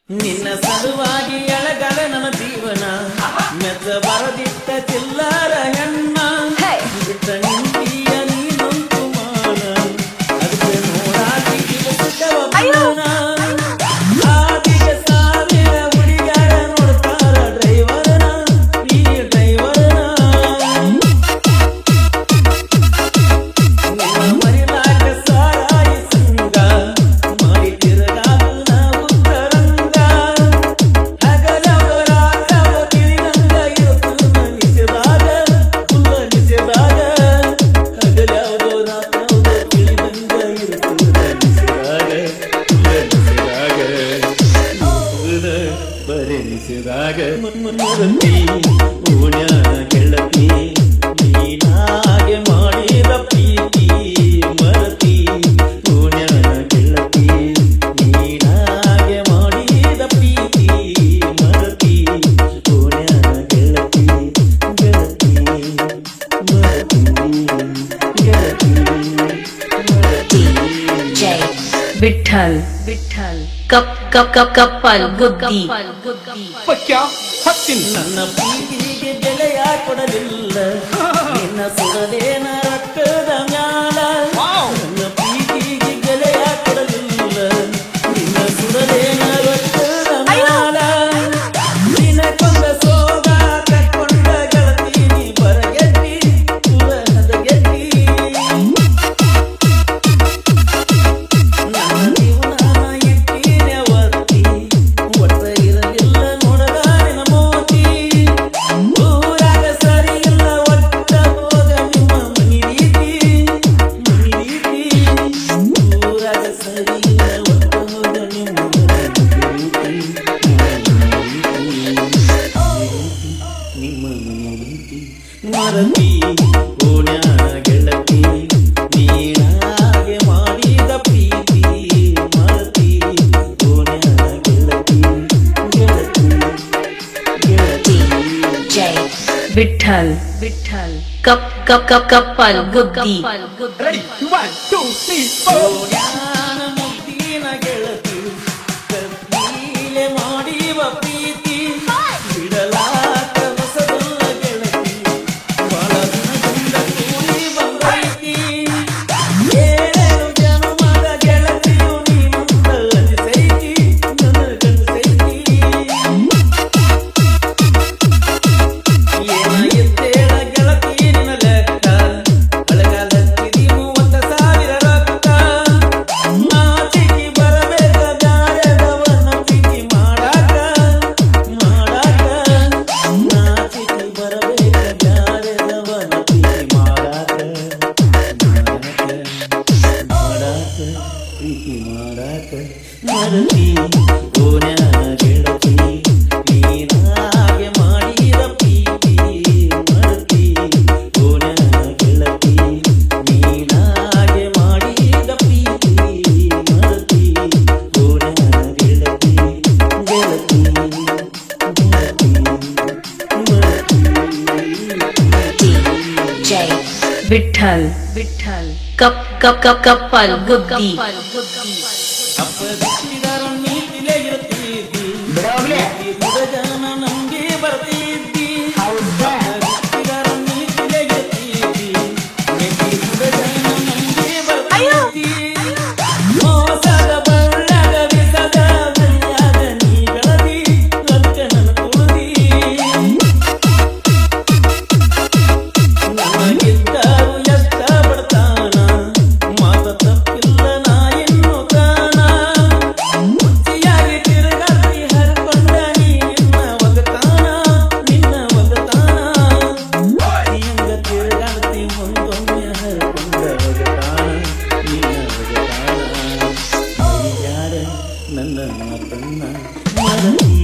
ನಿನ್ನ ಸಲುವಾಗಿ ಎಳಗಲ ನನ್ನ ಜೀವನ ಮೆಚ್ಚ ಬರದಿಟ್ಟ ಚಿಲ್ಲರ ಹೆಣ್ಣ ಬಿಟ್ಟ ನಿಂತಿಯ ನೀನಂತು ಮಾನ ಅದಕ್ಕೆ ನೋಡಾಗಿ ಸುಖವ ಬಾನ ಆದಿಗೆ ಸಾವಿರ ಹುಡುಗ್ಯಾರ ನೋಡ್ತಾರ ಡ್ರೈವರ್ನ ಈ ಡ್ರೈವರ್ನ ನಿನ್ನ ಮರಿಲಾಕ ಸಾರಾಯಿ ಸಂಗ ಮಾಡಿ ತಿರುಗಾದು ನಾವು ತರಂಗ ಹಗಲವರ ತಿಳಿನಂಗ ಇರುತ್ತ ನಿಜದಾಗ ಫುಲ್ಲ ನಿಜದಾಗ ಹಗಲವರ ತಿಳಿನಂಗ ಇರುತ್ತ ನಿಜದಾಗ ಬರೆ ನಿಜದಾಗ ಮರತಿ ಓಣ್ಯಾನ ಗೆಳತಿ ನೀನಾಗೆ ಮಾಡಿದ ಪ್ರೀತಿ ಮರತಿ ಓಣ್ಯಾನ ಗೆಳತಿ ನೀನಾಗೆ ಮಾಡಿದ ಪ್ರೀತಿ ಮರತಿ ಓಣ್ಯಾನ ಗೆಳತಿ ಗೆಳತಿ ಮರತಿ ಗೆಳತಿ ಮರತಿ जय विठ्ठल विठ्ठल कप कप कप कप्पल गुद्दी ನನ್ನ ಪ್ರೀತಿಗೆ ಬೆಲೆಯ ಕೊಡಲಿಲ್ಲ ನಿನ್ನ ಸುರದೇನ ರಕ್ತದ ಮ್ಯಾಲ ನನ್ನ ಪ್ರೀತಿಗೆ ಬೆಲೆಯ ಕೊಡಲಿಲ್ಲ ನಿನ್ನ ಸುರದೇನ ರಕ್ತದ ಮ್ಯಾಲ ನಿನಕೊಂದ ಸೋಗ ಕಟ್ಕೊಂಡ ಗೆಳತಿ ನೀ ಬರಗೆಟ್ಟಿ ಸುರಹದ ಗೆಟ್ಟಿ ನನ್ನ ಜೀವನ ಎಟ್ಟಿನ ಒತ್ತಿ ಒಟ್ಟ ಇರಲಿಲ್ಲ ನೋಡಗಾರಿನ ಮೋತಿ ಊರಾಗ ಸರಿ ಇಲ್ಲ ಒಟ್ಟ ಹೋಗ ನಿಮ್ಮ ಮನಿ ರೀತಿ ಊರಾಗ ಸರಿ ಇಲ್ಲ ಒಟ್ಟ ಹೋಗ ನಿಮ್ಮ ಮನಿ ರೀತಿ ಮರತಿ ಓಣ್ಯಾನ ಗೆಳತಿ ನೀನಾಗೆ ಮಾಡಿದ ಪ್ರೀತಿ ಮರತಿ ಓಣ್ಯಾನ ಗೆಳತಿ ಗೆಳತಿ ಗೆಳತಿ जय विठ्ठल विठ्ठल कप कप कप कप्पल गुद्दी ಓಣ್ಯಾನ ಮುದ್ದಿನ ಗೆಳತಿ ಕಪ್ಪೀಲೆ ಮಾಡಿವ ಪ್ರೀತಿ ಬಿಡಲಾಕ ಹೊಸದಲ್ಲ ಗೆಳತಿ ಬಾಳ ದಿನದಿಂದ ಕೂಡಿ ಬಂದೈತಿ ಏಳೇಳು ಜನ್ಮದ ಗೆಳತಿಯು ನೀನಂತ ಅನಿಸೈತಿ ನನಗನಿಸೈತಿ ಏನ ಎದ್ದೇಳ ಗೆಳತಿ ನಿನ್ನ ಲೆಕ್ಕ ಅಳಗಾಲತ್ತಿದಿ 30,000 ರೊಕ್ಕ ನಾಚಿಕೆ ಬರಬೇಕ ಬ್ಯಾರೆದವನ ಪ್ರೀತಿ ಮಾಡಾಕ ನಾಚಿಕೆ ಬರಬೇಕ ಬ್ಯಾರೆದವನ ಪ್ರೀತಿ ಮಾಡಾಕ ಪ್ರೀತಿ ಮಾಡಾಕ ಮರತಿ ಓಣ್ಯಾನ ಗೆಳತಿ ನೀನಾಗೆ ಮಾಡಿದ ಪ್ರೀತಿ ಮರತಿ ಓಣ್ಯಾನ ಗೆಳತಿ ನೀನಾಗೆ ಮಾಡಿದ ಪ್ರೀತಿ ಮರತಿ ಓಣ್ಯಾನ ಗೆಳತಿ ಗೆಳತಿ ಗೆಳತಿ ಮರತಿ जय विठ्ठल विठ्ठल कप कप कप कप्पल गुद्दी ಅಪ್ಪ ಬಿಟ್ಟಿದಾರ ನೀತಿಲೇ ಇರ್ತಿದ್ದಿ ಜನ ನಂಗೆ ಬರ್ತಿದ್ದಿ ಬಿಟ್ಟಿದಾರ ನೀತಿಲೇ ಇರ್ತಿದ್ದಿ ಜನ ನಂಗೆ ಬರ್ತಿದ್ದಿ ಮೋಸದ ಬಳ್ಳಗ ಬಿಸದ ಮರ್ಯಾದ ನೀ ಬೆಳದಿ ಲಕ್ಕ ನನ್ನ ತುಳದಿ ನನಗಿದ್ದರು ಎಷ್ಟ ಬಡ್ತಾನ ಮಾತ ತಪ್ಪಿಲ್ಲ ನಾ ಎನ್ನು ತಾನ ಮುಚ್ಚಿಯಾಗಿ ತಿರುಗಾಡಿ ಹರ್ಕೊಂಡ ನೀ ನಿನ್ನ ಒಗತಾನ ಹೆಂಗ ತಿರುಗಾಡ್ತಿ ಒಂದೊಮ್ಮೆ ಹರ್ಕೊಂಡ ಒಗತಾನ ನಿನ್ನ ಒಗತಾನ ಯಾರ ನನ್ನ ಮಾತನ್ನ ಮರತಿ